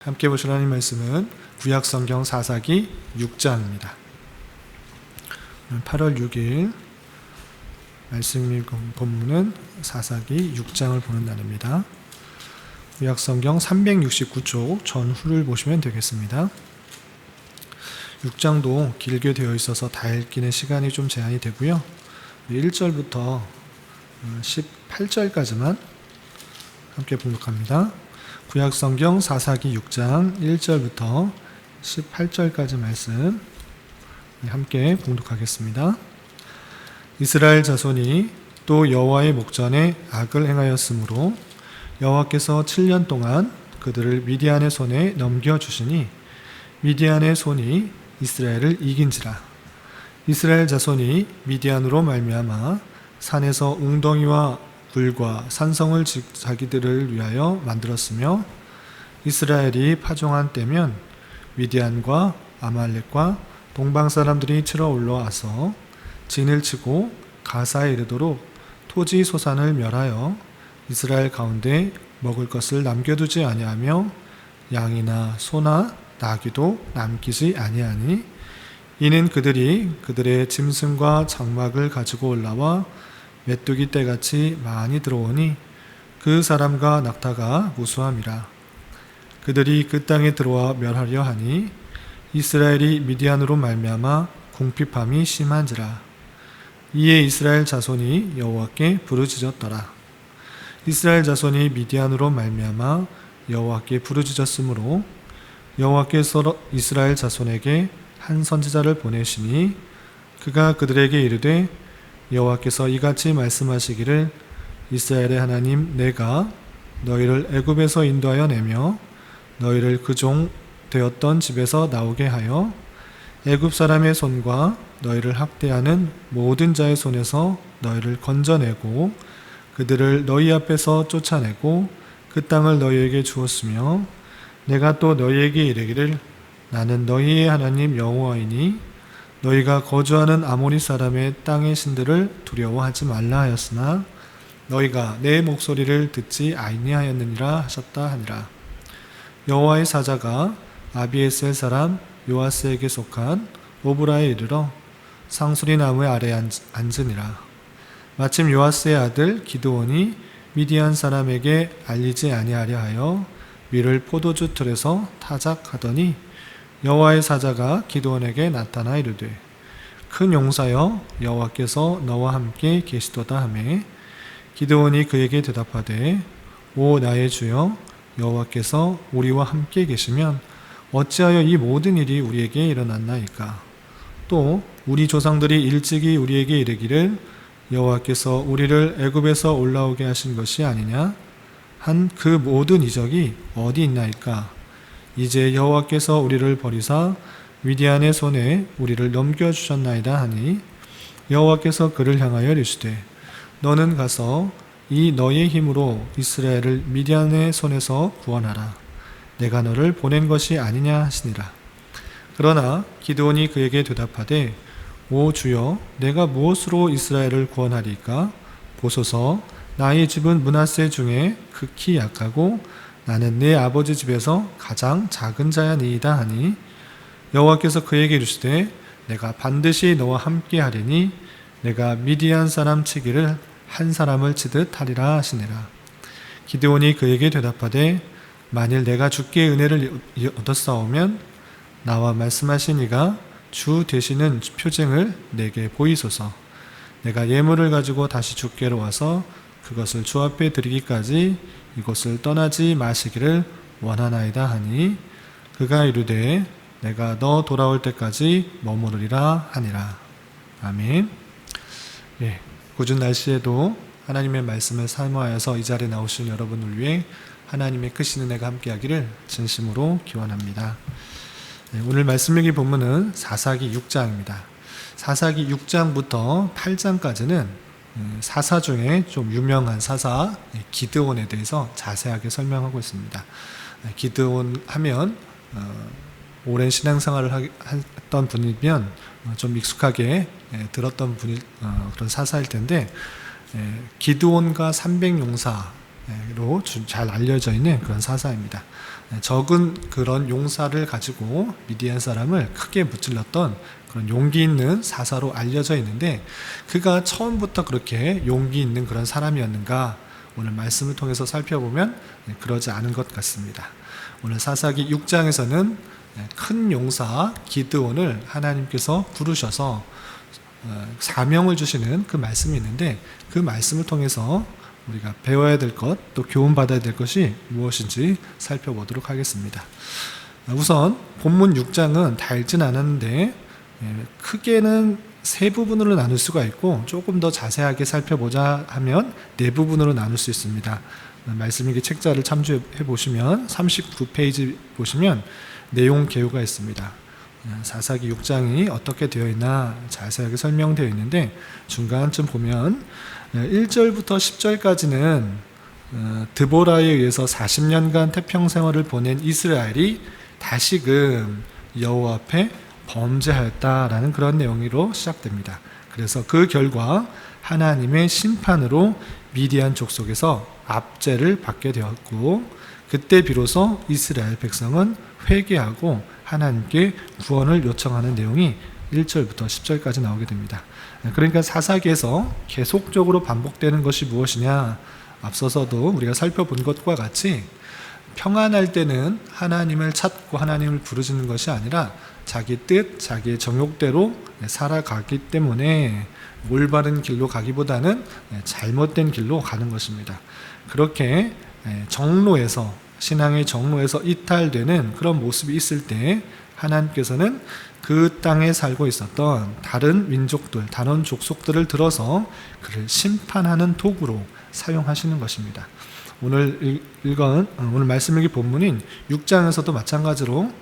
함께 보실 하나님 말씀은 구약성경 사사기 6장입니다. 8월 6일 말씀 본문은 사사기 6장을 보는 날입니다. 구약성경 369쪽 전후를 보시면 되겠습니다. 6장도 길게 되어 있어서 다 읽기는 시간이 좀 제한이 되고요. 1절부터 18절까지만 함께 봉독합니다. 구약성경 사사기 6장 1절부터 18절까지 말씀 함께 봉독하겠습니다. 이스라엘 자손이 또 여호와의 목전에 악을 행하였으므로 여호와께서 7년 동안 그들을 미디안의 손에 넘겨주시니 미디안의 손이 이스라엘을 이긴지라. 이스라엘 자손이 미디안으로 말미암아 산에서 웅덩이와 굴과 산성을 자기들을 위하여 만들었으며 이스라엘이 파종한 때면 미디안과 아말렉과 동방 사람들이 치러 올라와서 진을 치고 가사에 이르도록 토지 소산을 멸하여 이스라엘 가운데 먹을 것을 남겨두지 아니하며 양이나 소나 나귀도 남기지 아니하니 이는 그들이 그들의 짐승과 장막을 가지고 올라와 메뚜기 떼같이 많이 들어오니 그 사람과 낙타가 무수함이라. 그들이 그 땅에 들어와 멸하려 하니 이스라엘이 미디안으로 말미암아 궁핍함이 심한지라. 이에 이스라엘 자손이 여호와께 부르짖었더라. 이스라엘 자손이 미디안으로 말미암아 여호와께 부르짖었으므로 여호와께서 이스라엘 자손에게 한 선지자를 보내시니 그가 그들에게 이르되 여호와께서 이같이 말씀하시기를 이스라엘의 하나님 내가 너희를 애굽에서 인도하여 내며 너희를 그 종 되었던 집에서 나오게 하여 애굽 사람의 손과 너희를 학대하는 모든 자의 손에서 너희를 건져내고 그들을 너희 앞에서 쫓아내고 그 땅을 너희에게 주었으며 내가 또 너희에게 이르기를 나는 너희의 하나님 여호와이니 너희가 거주하는 아모리 사람의 땅의 신들을 두려워하지 말라 하였으나 너희가 내 목소리를 듣지 아니하였느니라 하셨다 하니라. 여호와의 사자가 아비에셀 사람 요아스에게 속한 오브라에 이르러 상수리 나무 아래에 앉으니라. 마침 요아스의 아들 기드온이 미디안 사람에게 알리지 아니하려 하여 밀을 포도주 틀에서 타작하더니 여호와의 사자가 기드온에게 나타나 이르되 큰 용사여 여호와께서 너와 함께 계시도다 하매 기드온이 그에게 대답하되 오 나의 주여 여호와께서 우리와 함께 계시면 어찌하여 이 모든 일이 우리에게 일어났나이까. 또 우리 조상들이 일찍이 우리에게 이르기를 여호와께서 우리를 애굽에서 올라오게 하신 것이 아니냐 한 그 모든 이적이 어디 있나이까. 이제 여호와께서 우리를 버리사 미디안의 손에 우리를 넘겨주셨나이다 하니 여호와께서 그를 향하여 이르시되 너는 가서 이 너의 힘으로 이스라엘을 미디안의 손에서 구원하라. 내가 너를 보낸 것이 아니냐 하시니라. 그러나 기드온이 그에게 대답하되 오 주여 내가 무엇으로 이스라엘을 구원하리까. 보소서 나의 집은 므낫세 중에 극히 약하고 나는 내 아버지 집에서 가장 작은 자야니이다 하니 여호와께서 그에게 이르시되 내가 반드시 너와 함께 하리니 내가 미디안 사람 치기를 한 사람을 치듯 하리라 하시니라. 기드온이 그에게 대답하되 만일 내가 주께 은혜를 얻었사오면 나와 말씀하신 이가 주 되시는 표징을 내게 보이소서. 내가 예물을 가지고 다시 주께로 와서 그것을 주 앞에 드리기까지 이곳을 떠나지 마시기를 원하나이다 하니 그가 이르되 내가 너 돌아올 때까지 머무르리라 하니라. 아멘. 궂은 날씨에도 하나님의 말씀을 사모하여서 이 자리에 나오신 여러분을 위해 하나님의 크신 은혜가 함께하기를 진심으로 기원합니다. 오늘 말씀 읽기 본문은 사사기 6장입니다. 사사기 6장부터 8장까지는 사사 중에 좀 유명한 사사 기드온에 대해서 자세하게 설명하고 있습니다. 기드온 하면 오랜 신앙생활을 했던 분이면 좀 익숙하게 들었던 분이 그런 사사일 텐데 기드온과 300용사 잘 알려져 있는 그런 사사입니다. 적은 그런 용사를 가지고 미디안 사람을 크게 무찔렀던 그런 용기 있는 사사로 알려져 있는데, 그가 처음부터 그렇게 용기 있는 그런 사람이었는가? 오늘 말씀을 통해서 살펴보면 그러지 않은 것 같습니다. 오늘 사사기 6장에서는 큰 용사 기드온을 하나님께서 부르셔서 사명을 주시는 그 말씀이 있는데, 그 말씀을 통해서 우리가 배워야 될 것, 또 교훈받아야 될 것이 무엇인지 살펴보도록 하겠습니다. 우선 본문 6장은 다 읽진 않았는데 크게는 세 부분으로 나눌 수가 있고, 조금 더 자세하게 살펴보자 하면 네 부분으로 나눌 수 있습니다. 말씀일기 책자를 참조해 보시면 39페이지 보시면 내용 개요가 있습니다. 사사기 6장이 어떻게 되어 있나 자세하게 설명되어 있는데, 중간쯤 보면 1절부터 10절까지는 드보라에 의해서 40년간 태평생활을 보낸 이스라엘이 다시금 여호와 앞에 범죄하였다라는 그런 내용으로 시작됩니다. 그래서 그 결과 하나님의 심판으로 미디안 족속에서 압제를 받게 되었고, 그때 비로소 이스라엘 백성은 회개하고 하나님께 구원을 요청하는 내용이 1절부터 10절까지 나오게 됩니다. 그러니까 사사기에서 계속적으로 반복되는 것이 무엇이냐? 앞서서도 우리가 살펴본 것과 같이 평안할 때는 하나님을 찾고 하나님을 부르짖는 것이 아니라 자기 뜻, 자기의 정욕대로 살아가기 때문에 올바른 길로 가기보다는 잘못된 길로 가는 것입니다. 그렇게 정로에서, 신앙의 정로에서 이탈되는 그런 모습이 있을 때 하나님께서는 그 땅에 살고 있었던 다른 민족들, 다른 족속들을 들어서 그를 심판하는 도구로 사용하시는 것입니다. 오늘 말씀일기 본문인 6장에서도 마찬가지로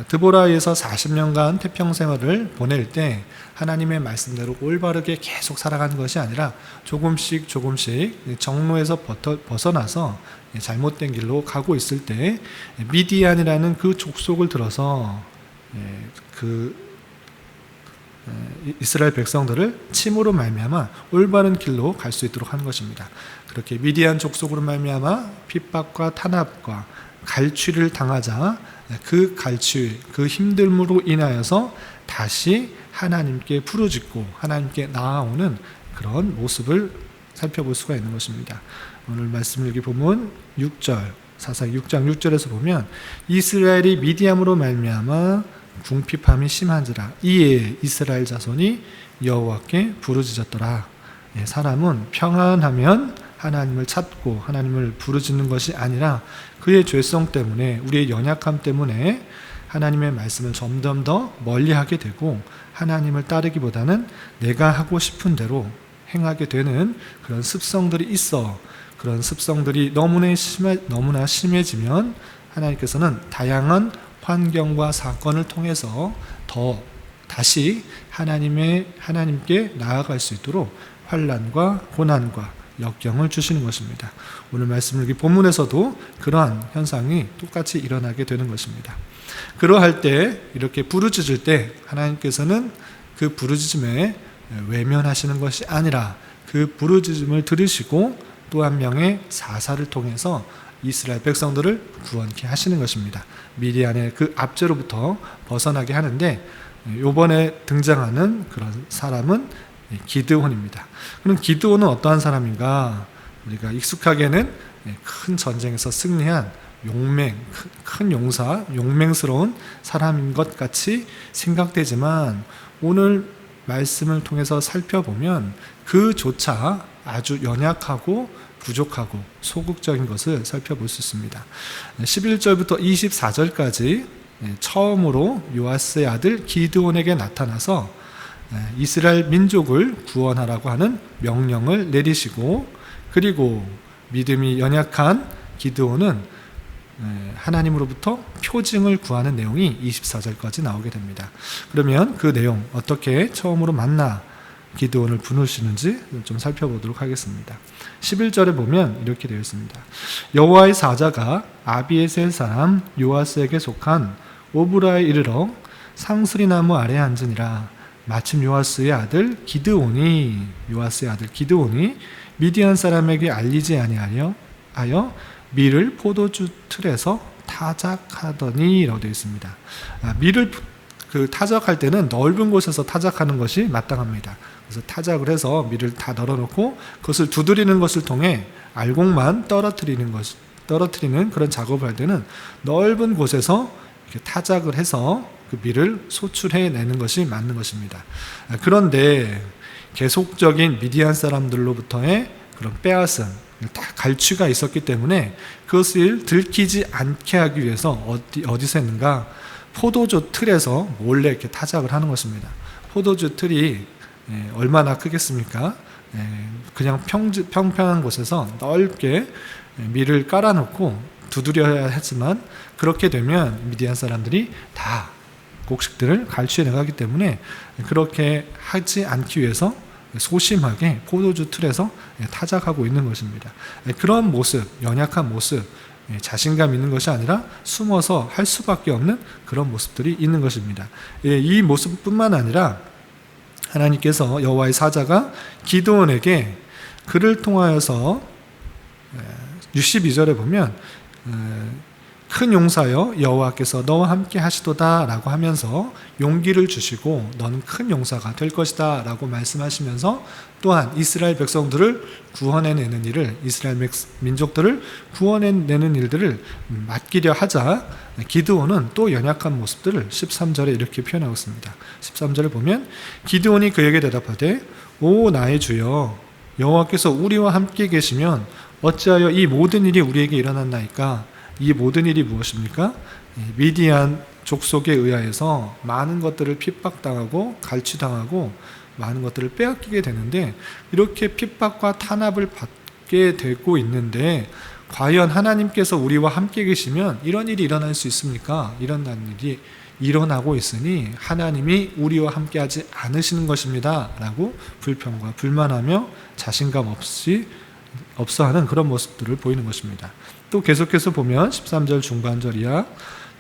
드보라에서 40년간 태평생활을 보낼 때 하나님의 말씀대로 올바르게 계속 살아가는 것이 아니라 조금씩 정로에서 벗어나서 잘못된 길로 가고 있을 때 미디안이라는 그 족속을 들어서 이스라엘 백성들을 침으로 말미암아 올바른 길로 갈 수 있도록 하는 것입니다. 그렇게 미디안 족속으로 말미암아 핍박과 탄압과 갈취를 당하자 그 갈취, 그 힘듦으로 인하여서 다시 하나님께 부르짖고 하나님께 나아오는 그런 모습을 살펴볼 수가 있는 것입니다. 오늘 말씀일기 보면 6절, 사사기 6장 6절에서 보면 이스라엘이 미디안으로 말미암아 궁핍함이 심한지라 이에 이스라엘 자손이 여호와께 부르짖었더라. 사람은 평안하면 하나님을 찾고 하나님을 부르짖는 것이 아니라 그의 죄성 때문에, 우리의 연약함 때문에 하나님의 말씀을 점점 더 멀리하게 되고 하나님을 따르기보다는 내가 하고 싶은 대로 행하게 되는 그런 습성들이 있어. 그런 습성들이 너무나 심해지면 하나님께서는 다양한 환경과 사건을 통해서 다시 하나님께 나아갈 수 있도록 환난과 고난과 역경을 주시는 것입니다. 오늘 말씀일기 본문에서도 그러한 현상이 똑같이 일어나게 되는 것입니다. 그러할 때, 이렇게 부르짖을 때 하나님께서는 그 부르짖음에 외면하시는 것이 아니라 그 부르짖음을 들으시고 또 한 명의 사사를 통해서 이스라엘 백성들을 구원케 하시는 것입니다. 미디안의 그 압제로부터 벗어나게 하는데, 이번에 등장하는 그런 사람은 기드온입니다. 그럼 기드온은 어떠한 사람인가? 우리가 익숙하게는 큰 전쟁에서 승리한 큰 용사, 용맹스러운 사람인 것 같이 생각되지만 오늘 말씀을 통해서 살펴보면 그조차 아주 연약하고 부족하고 소극적인 것을 살펴볼 수 있습니다. 11절부터 24절까지 처음으로 요아스의 아들 기드온에게 나타나서 이스라엘 민족을 구원하라고 하는 명령을 내리시고, 그리고 믿음이 연약한 기드온은 하나님으로부터 표징을 구하는 내용이 24절까지 나오게 됩니다. 그러면 그 내용, 어떻게 처음으로 만나 기드온을 부르시는지 좀 살펴보도록 하겠습니다. 11절에 보면 이렇게 되어 있습니다. 여호와의 사자가 아비에셀 사람 요아스에게 속한 오브라에 이르러 상수리 나무 아래에 앉으니라. 마침 요아스의 아들 기드온이 미디안 사람에게 알리지 아니하여 하여 밀을 포도주 틀에서 타작하더니 라고 되어 있습니다. 밀을 타작할 때는 넓은 곳에서 타작하는 것이 마땅합니다. 그래서 타작을 해서 밀을 다 널어놓고 그것을 두드리는 것을 통해 알곡만 떨어뜨리는 그런 작업을 할 때는 넓은 곳에서 이렇게 타작을 해서 그 밀을 소출해내는 것이 맞는 것입니다. 그런데 계속적인 미디안 사람들로부터의 그런 빼앗음, 갈취가 있었기 때문에 그것을 들키지 않게 하기 위해서 어디서 했는가? 포도주 틀에서 몰래 이렇게 타작을 하는 것입니다. 포도주 틀이 얼마나 크겠습니까? 그냥 평평한 곳에서 넓게 밀을 깔아놓고 두드려야 하지만 그렇게 되면 미디안 사람들이 다 곡식들을 갈취해 나가기 때문에 그렇게 하지 않기 위해서 소심하게 포도주 틀에서 타작하고 있는 것입니다. 그런 모습, 연약한 모습, 자신감 있는 것이 아니라 숨어서 할 수밖에 없는 그런 모습들이 있는 것입니다. 이 모습뿐만 아니라 하나님께서 여호와의 사자가 기드온에게 그를 통하여서 62절에 보면 큰 용사여 여호와께서 너와 함께 하시도다 라고 하면서 용기를 주시고 너는 큰 용사가 될 것이다 라고 말씀하시면서 또한 이스라엘 백성들을 구원해내는 일을, 이스라엘 민족들을 구원해내는 일들을 맡기려 하자 기드온은 또 연약한 모습들을 13절에 이렇게 표현하고 있습니다. 13절을 보면 기드온이 그에게 대답하되 오 나의 주여 여호와께서 우리와 함께 계시면 어찌하여 이 모든 일이 우리에게 일어났나이까? 이 모든 일이 무엇입니까? 미디안 족속에 의하여서 많은 것들을 핍박당하고 갈취당하고 많은 것들을 빼앗기게 되는데 이렇게 핍박과 탄압을 받게 되고 있는데 과연 하나님께서 우리와 함께 계시면 이런 일이 일어날 수 있습니까? 이런 일이 일어나고 있으니 하나님이 우리와 함께하지 않으시는 것입니다 라고 불평과 불만하며 자신감 없어하는 그런 모습들을 보이는 것입니다. 또 계속해서 보면 13절 중반절이야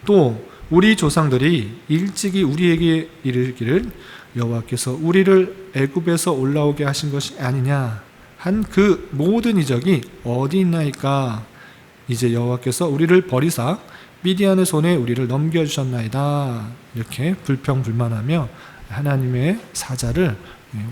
또 우리 조상들이 일찍이 우리에게 이르기를 여호와께서 우리를 애굽에서 올라오게 하신 것이 아니냐 한 그 모든 이적이 어디 있나이까? 이제 여호와께서 우리를 버리사 미디안의 손에 우리를 넘겨주셨나이다. 이렇게 불평불만하며 하나님의 사자를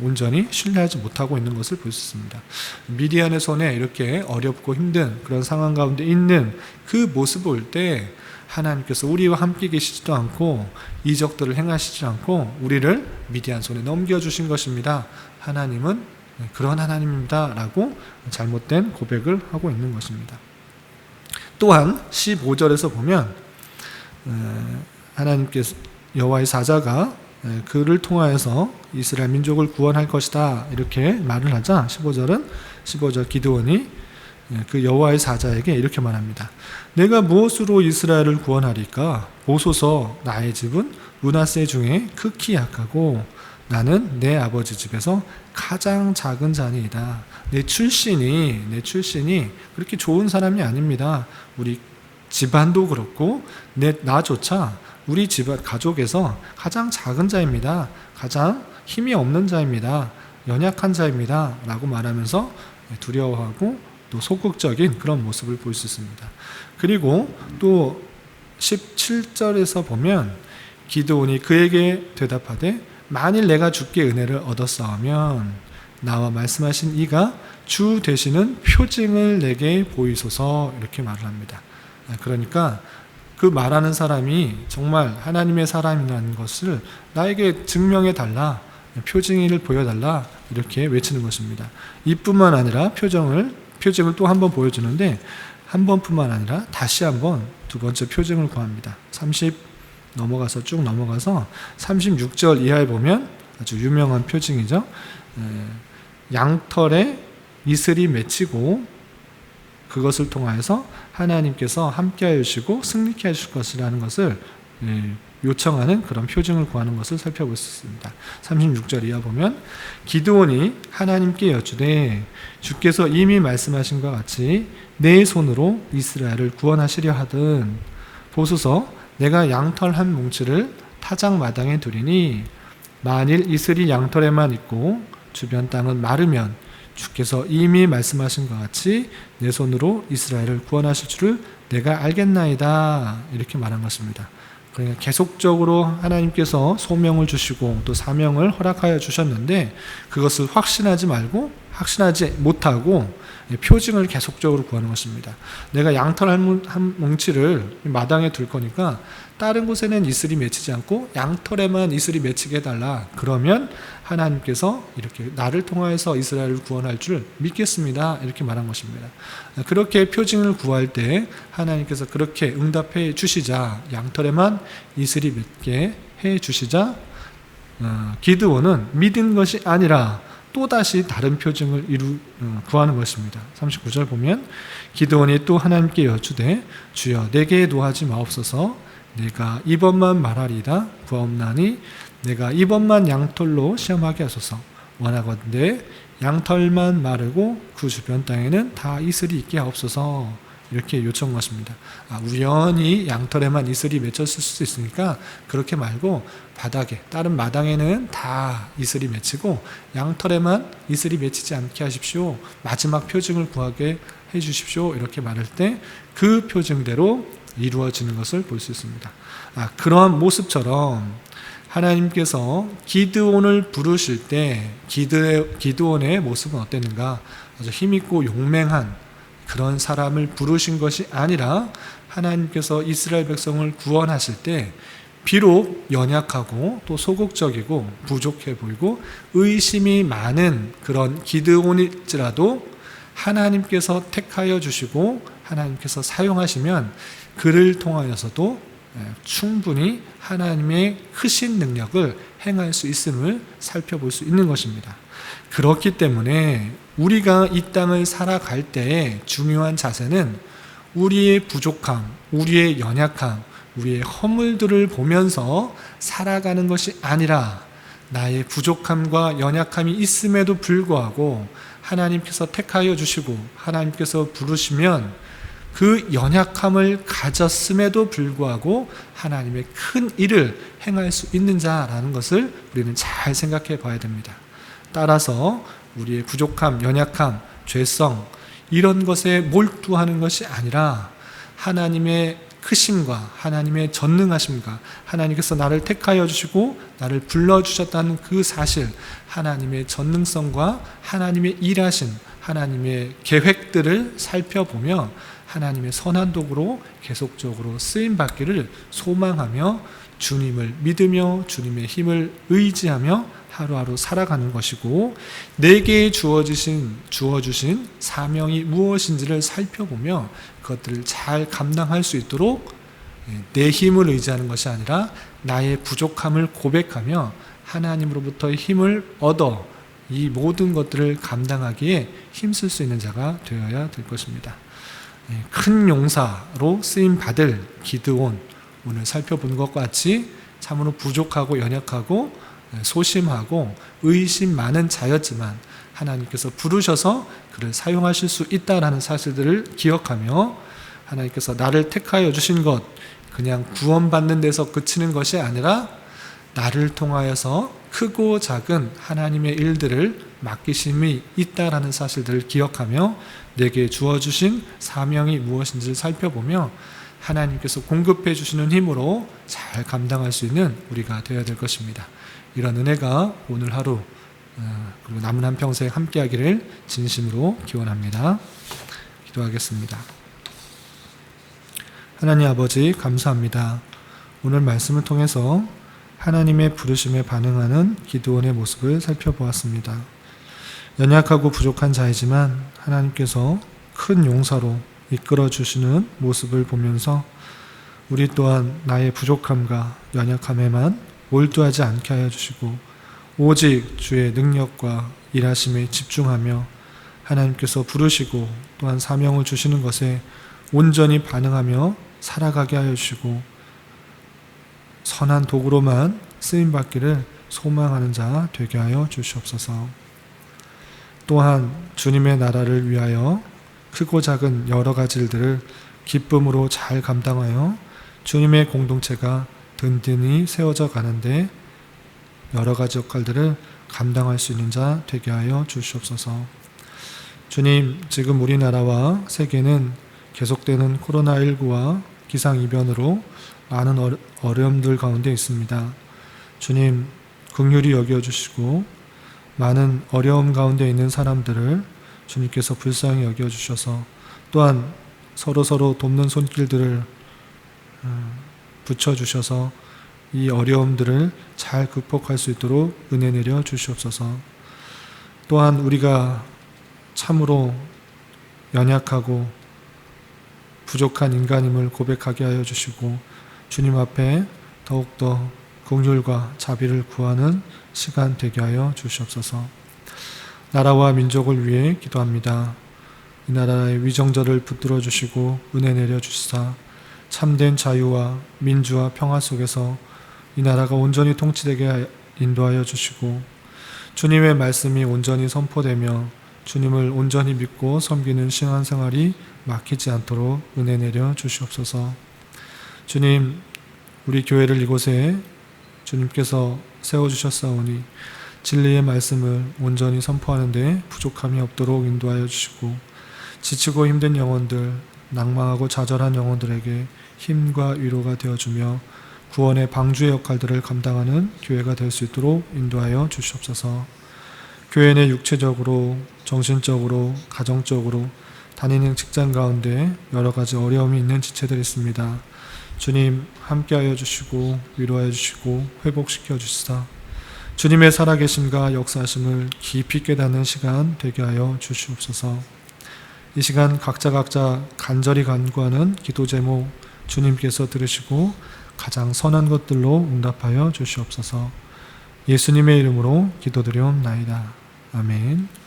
온전히 신뢰하지 못하고 있는 것을 볼 수 있습니다. 미디안의 손에 이렇게 어렵고 힘든 그런 상황 가운데 있는 그 모습을 볼 때 하나님께서 우리와 함께 계시지도 않고 이적들을 행하시지 않고 우리를 미디안 손에 넘겨주신 것입니다. 하나님은 그런 하나님입니다 라고 잘못된 고백을 하고 있는 것입니다. 또한 15절에서 보면 하나님께서 여호와의 사자가 그를 통하여서 이스라엘 민족을 구원할 것이다 이렇게 말을 하자 15절 기드온이 그 여호와의 사자에게 이렇게 말합니다. 내가 무엇으로 이스라엘을 구원하리까? 보소서 나의 집은 므낫세 중에 극히 약하고 나는 내 아버지 집에서 가장 작은 자니이다. 내 출신이 그렇게 좋은 사람이 아닙니다. 우리 집안도 그렇고 나조차 우리 집안 가족에서 가장 작은 자입니다. 가장 힘이 없는 자입니다. 연약한 자입니다. 라고 말하면서 두려워하고 또 소극적인 그런 모습을 볼 수 있습니다. 그리고 또 17절에서 보면 기드온이 그에게 대답하되 만일 내가 주께 은혜를 얻었사오면 나와 말씀하신 이가 주 되시는 표징을 내게 보이소서 이렇게 말을 합니다. 그러니까 그 말하는 사람이 정말 하나님의 사람이라는 것을 나에게 증명해 달라, 표징을 보여달라 이렇게 외치는 것입니다. 이뿐만 아니라 표징을 또 한 번 보여주는데 한 번뿐만 아니라 다시 한번 두 번째 표징을 구합니다. 30 넘어가서 쭉 넘어가서 36절 이하에 보면 아주 유명한 표징이죠. 양털에 이슬이 맺히고 그것을 통하여서 하나님께서 함께하여 주시고 승리케 하실 것이라는 것을 요청하는 그런 표징을 구하는 것을 살펴볼 수 있습니다. 36절 이하 보면 기드온이 하나님께 여쭈되 주께서 이미 말씀하신 것 같이 내 손으로 이스라엘을 구원하시려 하든 보소서 내가 양털 한 뭉치를 타작 마당에 두리니 만일 이슬이 양털에만 있고 주변 땅은 마르면 주께서 이미 말씀하신 것 같이 내 손으로 이스라엘을 구원하실 줄을 내가 알겠나이다. 이렇게 말한 것입니다. 그러니까 계속적으로 하나님께서 소명을 주시고 또 사명을 허락하여 주셨는데 그것을 확신하지 못하고 표징을 계속적으로 구하는 것입니다. 내가 양털 한 뭉치를 마당에 둘 거니까 다른 곳에는 이슬이 맺히지 않고 양털에만 이슬이 맺히게 해달라. 그러면 하나님께서 이렇게 나를 통하여서 이스라엘을 구원할 줄 믿겠습니다. 이렇게 말한 것입니다. 그렇게 표징을 구할 때 하나님께서 그렇게 응답해 주시자, 양털에만 이슬이 맺게 해 주시자, 기드온은 믿은 것이 아니라 또다시 다른 표징을 구하는 것입니다. 39절 보면 기드온이 또 하나님께 여쭈되 주여 내게 노하지 마옵소서. 내가 이번만 말하리이다 구하옵나니 내가 이번만 양털로 시험하게 하소서. 원하건대 양털만 마르고 그 주변 땅에는 다 이슬이 있게 하옵소서. 이렇게 요청한 것입니다. 우연히 양털에만 이슬이 맺혔을 수도 있으니까 그렇게 말고 바닥에, 다른 마당에는 다 이슬이 맺히고 양털에만 이슬이 맺히지 않게 하십시오. 마지막 표징을 구하게 해 주십시오. 이렇게 말할 때 그 표징대로 이루어지는 것을 볼 수 있습니다. 그러한 모습처럼 하나님께서 기드온을 부르실 때 기드온의 모습은 어땠는가? 아주 힘있고 용맹한 그런 사람을 부르신 것이 아니라 하나님께서 이스라엘 백성을 구원하실 때 비록 연약하고 또 소극적이고 부족해 보이고 의심이 많은 그런 기드온일지라도 하나님께서 택하여 주시고 하나님께서 사용하시면 그를 통하여서도 충분히 하나님의 크신 능력을 행할 수 있음을 살펴볼 수 있는 것입니다. 그렇기 때문에 우리가 이 땅을 살아갈 때의 중요한 자세는 우리의 부족함, 우리의 연약함, 우리의 허물들을 보면서 살아가는 것이 아니라 나의 부족함과 연약함이 있음에도 불구하고 하나님께서 택하여 주시고 하나님께서 부르시면 그 연약함을 가졌음에도 불구하고 하나님의 큰 일을 행할 수 있는 자라는 것을 우리는 잘 생각해 봐야 됩니다. 따라서 우리의 부족함, 연약함, 죄성 이런 것에 몰두하는 것이 아니라 하나님의 크심과 하나님의 전능하심과 하나님께서 나를 택하여 주시고 나를 불러주셨다는 그 사실, 하나님의 전능성과 하나님의 일하신 하나님의 계획들을 살펴보며 하나님의 선한 도구로 계속적으로 쓰임받기를 소망하며 주님을 믿으며 주님의 힘을 의지하며 하루하루 살아가는 것이고, 내게 주어주신 사명이 무엇인지를 살펴보며 그것들을 잘 감당할 수 있도록 내 힘을 의지하는 것이 아니라 나의 부족함을 고백하며 하나님으로부터의 힘을 얻어 이 모든 것들을 감당하기에 힘쓸 수 있는 자가 되어야 될 것입니다. 큰 용사로 쓰임받을 기드온, 오늘 살펴본 것과 같이 참으로 부족하고 연약하고 소심하고 의심 많은 자였지만 하나님께서 부르셔서 그를 사용하실 수 있다라는 사실들을 기억하며 하나님께서 나를 택하여 주신 것, 그냥 구원받는 데서 그치는 것이 아니라 나를 통하여서 크고 작은 하나님의 일들을 맡기심이 있다라는 사실들을 기억하며 내게 주어주신 사명이 무엇인지를 살펴보며 하나님께서 공급해 주시는 힘으로 잘 감당할 수 있는 우리가 되어야 될 것입니다. 이런 은혜가 오늘 하루 그리고 남은 한평생 함께하기를 진심으로 기원합니다. 기도하겠습니다. 하나님 아버지 감사합니다. 오늘 말씀을 통해서 하나님의 부르심에 반응하는 기드온의 모습을 살펴보았습니다. 연약하고 부족한 자이지만 하나님께서 큰 용사로 이끌어 주시는 모습을 보면서 우리 또한 나의 부족함과 연약함에만 몰두하지 않게 하여 주시고 오직 주의 능력과 일하심에 집중하며 하나님께서 부르시고 또한 사명을 주시는 것에 온전히 반응하며 살아가게 하여 주시고 선한 도구로만 쓰임받기를 소망하는 자 되게 하여 주시옵소서. 또한 주님의 나라를 위하여 크고 작은 여러 가지 일들을 기쁨으로 잘 감당하여 주님의 공동체가 든든히 세워져 가는데 여러 가지 역할들을 감당할 수 있는 자 되게 하여 주시옵소서. 주님, 지금 우리나라와 세계는 계속되는 코로나19와 기상이변으로 많은 어려움들 가운데 있습니다. 주님, 긍휼히 여겨주시고 많은 어려움 가운데 있는 사람들을 주님께서 불쌍히 여겨주셔서 또한 서로 돕는 손길들을 붙여주셔서 이 어려움들을 잘 극복할 수 있도록 은혜 내려 주시옵소서. 또한 우리가 참으로 연약하고 부족한 인간임을 고백하게 하여 주시고 주님 앞에 더욱더 긍휼과 자비를 구하는 시간 되게 하여 주시옵소서. 나라와 민족을 위해 기도합니다. 이 나라의 위정자를 붙들어 주시고 은혜 내려 주시사 참된 자유와 민주와 평화 속에서 이 나라가 온전히 통치되게 인도하여 주시고 주님의 말씀이 온전히 선포되며 주님을 온전히 믿고 섬기는 신앙생활이 막히지 않도록 은혜 내려 주시옵소서. 주님, 우리 교회를 이곳에 주님께서 세워주셨사오니 진리의 말씀을 온전히 선포하는 데 부족함이 없도록 인도하여 주시고 지치고 힘든 영혼들, 낭망하고 좌절한 영혼들에게 힘과 위로가 되어주며 구원의 방주의 역할들을 감당하는 교회가 될 수 있도록 인도하여 주시옵소서. 교회 내 육체적으로, 정신적으로, 가정적으로 다니는 직장 가운데 여러 가지 어려움이 있는 지체들이 있습니다. 주님, 함께하여 주시고 위로하여 주시고 회복시켜 주시사 주님의 살아계심과 역사하심을 깊이 깨닫는 시간 되게 하여 주시옵소서. 이 시간 각자 간절히 간구하는 기도 제목 주님께서 들으시고 가장 선한 것들로 응답하여 주시옵소서. 예수님의 이름으로 기도드리옵나이다. 아멘.